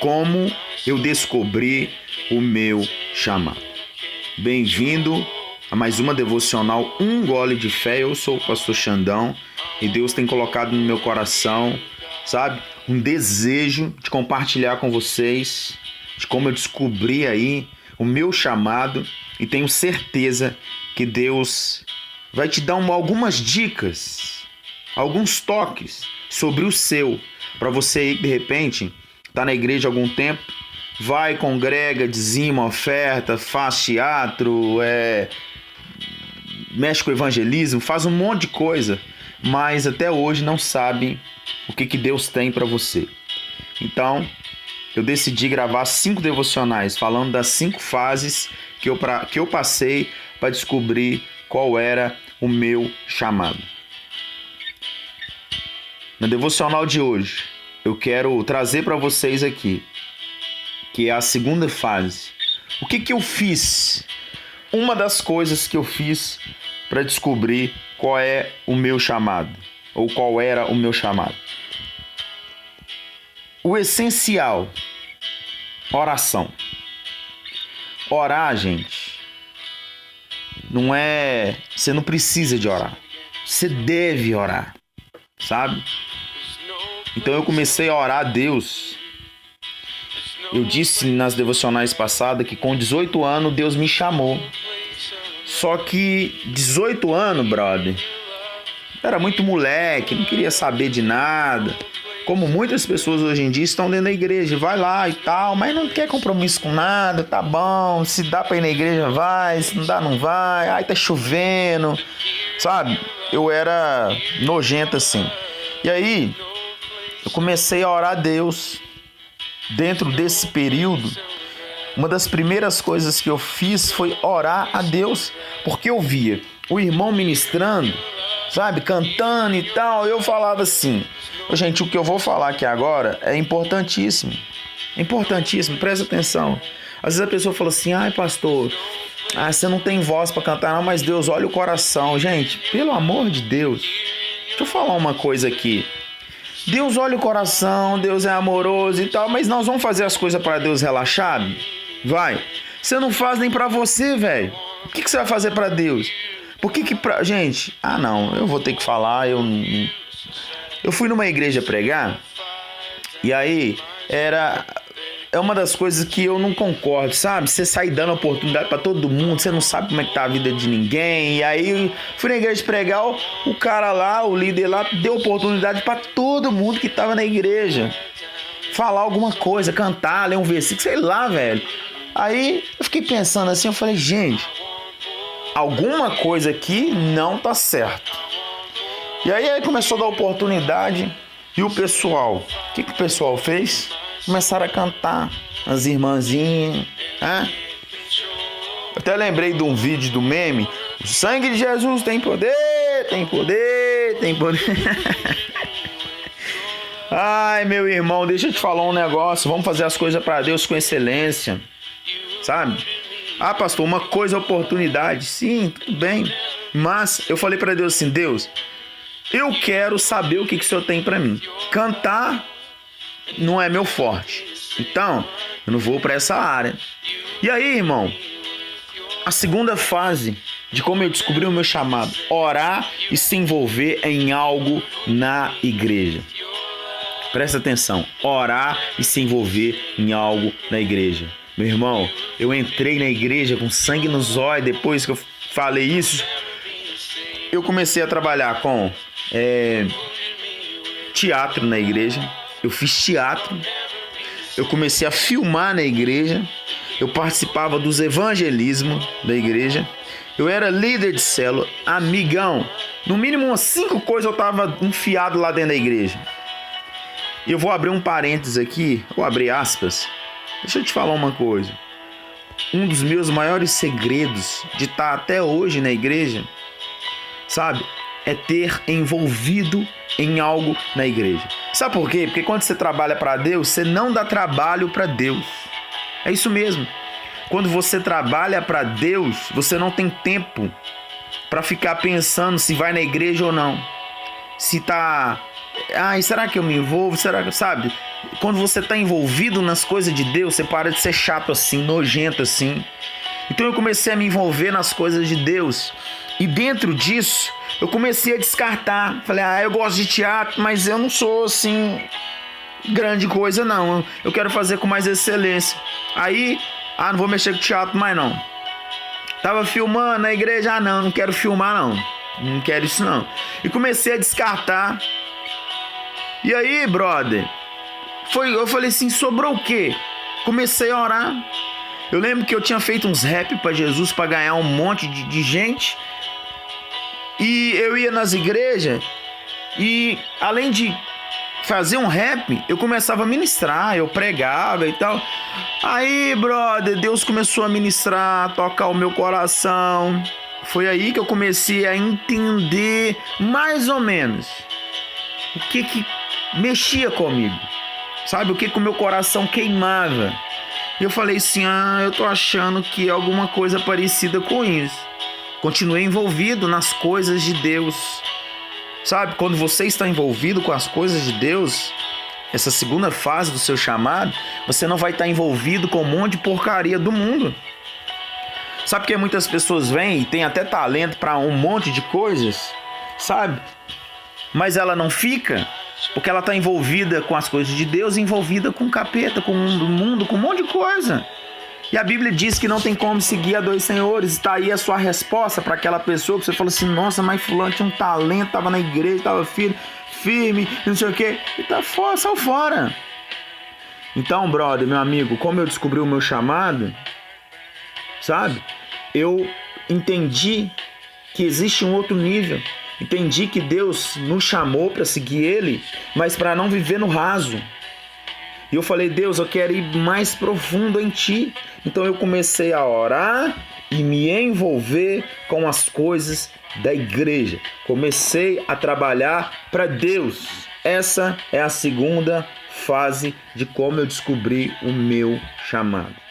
Como eu descobri o meu chamado. Bem-vindo a mais uma devocional Um Gole de Fé. Eu sou o pastor Xandão e Deus tem colocado no meu coração, sabe, um desejo de compartilhar com vocês de como eu descobri aí o meu chamado, e tenho certeza que Deus vai te dar algumas dicas, alguns toques sobre o seu, para você aí que de repente está na igreja há algum tempo, vai, congrega, dizima, oferta, faz teatro, mexe com evangelismo, faz um monte de coisa, mas até hoje não sabe o que Deus tem para você. Então, eu decidi gravar 5 devocionais falando das 5 fases que eu passei para descobrir qual era o meu chamado. Na devocional de hoje, eu quero trazer para vocês aqui, que é a segunda fase. O que eu fiz? Uma das coisas que eu fiz para descobrir qual é o meu chamado, ou qual era o meu chamado. O essencial, oração. Orar, gente, você não precisa de orar. Você deve orar, sabe? Então eu comecei a orar a Deus. Eu disse nas devocionais passadas que com 18 anos Deus me chamou. Só que 18 anos, brother, era muito moleque, não queria saber de nada. Como muitas pessoas hoje em dia estão dentro da igreja, vai lá e tal, mas não quer compromisso com nada, tá bom, se dá pra ir na igreja vai, se não dá não vai, ai tá chovendo, sabe? Eu era nojento assim. E aí, eu comecei a orar a Deus. Dentro desse período, uma das primeiras coisas que eu fiz foi orar a Deus, porque eu via o irmão ministrando, sabe, cantando e tal, eu falava assim, gente, o que eu vou falar aqui agora é importantíssimo, presta atenção. Às vezes a pessoa fala assim, ai pastor, você não tem voz para cantar não, mas Deus olha o coração. Gente, pelo amor de Deus, deixa eu falar uma coisa aqui. Deus olha o coração, Deus é amoroso e tal, mas nós vamos fazer as coisas para Deus relaxado? Vai. Você não faz nem para você, velho. O que você vai fazer para Deus? Por que pra... Gente, não, eu vou ter que falar, eu fui numa igreja pregar, e aí é uma das coisas que eu não concordo, sabe? Você sai dando oportunidade pra todo mundo, você não sabe como é que tá a vida de ninguém. E aí, fui na igreja pregar, o cara lá, o líder lá, deu oportunidade pra todo mundo que tava na igreja falar alguma coisa, cantar, ler um versículo, sei lá, velho. Aí, eu fiquei pensando assim, eu falei, gente, alguma coisa aqui não tá certo. E aí começou a dar oportunidade, e o pessoal, o que o pessoal fez? Começaram a cantar, as irmãzinhas, né? Até lembrei de um vídeo do meme, o sangue de Jesus tem poder, tem poder, tem poder. Ai, meu irmão, deixa eu te falar um negócio, vamos fazer as coisas para Deus com excelência, sabe? Pastor, uma coisa é oportunidade, sim, tudo bem, mas eu falei para Deus assim, Deus, eu quero saber o que o Senhor tem para mim. Cantar não é meu forte, então eu não vou para essa área. E aí, irmão, a segunda fase de como eu descobri o meu chamado, orar e se envolver em algo na igreja. Presta atenção, orar e se envolver em algo na igreja. Meu irmão, eu entrei na igreja com sangue nos olhos. Depois que eu falei isso, eu comecei a trabalhar com teatro na igreja. Eu fiz teatro, eu comecei a filmar na igreja, eu participava dos evangelismos da igreja, eu era líder de célula, amigão, no mínimo umas 5 coisas eu estava enfiado lá dentro da igreja. E eu vou abrir um parênteses aqui, vou abrir aspas, deixa eu te falar uma coisa, um dos meus maiores segredos de estar até hoje na igreja, sabe, é ter envolvido em algo na igreja. Sabe por quê? Porque quando você trabalha para Deus, você não dá trabalho para Deus. É isso mesmo. Quando você trabalha para Deus, você não tem tempo para ficar pensando se vai na igreja ou não. Se tá ai, será que eu me envolvo? Será que, sabe? Quando você tá envolvido nas coisas de Deus, você para de ser chato assim, nojento assim. Então eu comecei a me envolver nas coisas de Deus. E dentro disso, eu comecei a descartar. Falei, eu gosto de teatro, mas eu não sou assim grande coisa não. Eu quero fazer com mais excelência. Aí, não vou mexer com teatro mais não. Tava filmando na igreja, não quero filmar não. Não quero isso não. E comecei a descartar. E aí, brother, eu falei assim, sobrou o quê? Comecei a orar. Eu lembro que eu tinha feito uns rap pra Jesus pra ganhar um monte de gente. E eu ia nas igrejas e além de fazer um rap, eu começava a ministrar, eu pregava e tal. Aí, brother, Deus começou a ministrar, a tocar o meu coração. Foi aí que eu comecei a entender mais ou menos o que mexia comigo. Sabe, o que o meu coração queimava. E eu falei assim, eu tô achando que é alguma coisa parecida com isso. Continuei envolvido nas coisas de Deus. Sabe, quando você está envolvido com as coisas de Deus, essa segunda fase do seu chamado, você não vai estar envolvido com um monte de porcaria do mundo. Sabe que muitas pessoas vêm e têm até talento para um monte de coisas, sabe? Mas ela não fica porque ela está envolvida com as coisas de Deus, envolvida com o capeta, com o mundo, com um monte de coisa. E a Bíblia diz que não tem como seguir a dois senhores. Está aí a sua resposta para aquela pessoa que você fala assim, nossa, mas fulano tinha um talento, estava na igreja, estava firme, não sei o quê. E tá fora, saiu fora. Então, brother, meu amigo, como eu descobri o meu chamado, sabe? Eu entendi que existe um outro nível. Entendi que Deus nos chamou para seguir Ele, mas para não viver no raso. E eu falei, Deus, eu quero ir mais profundo em Ti. Então eu comecei a orar e me envolver com as coisas da igreja. Comecei a trabalhar para Deus. Essa é a segunda fase de como eu descobri o meu chamado.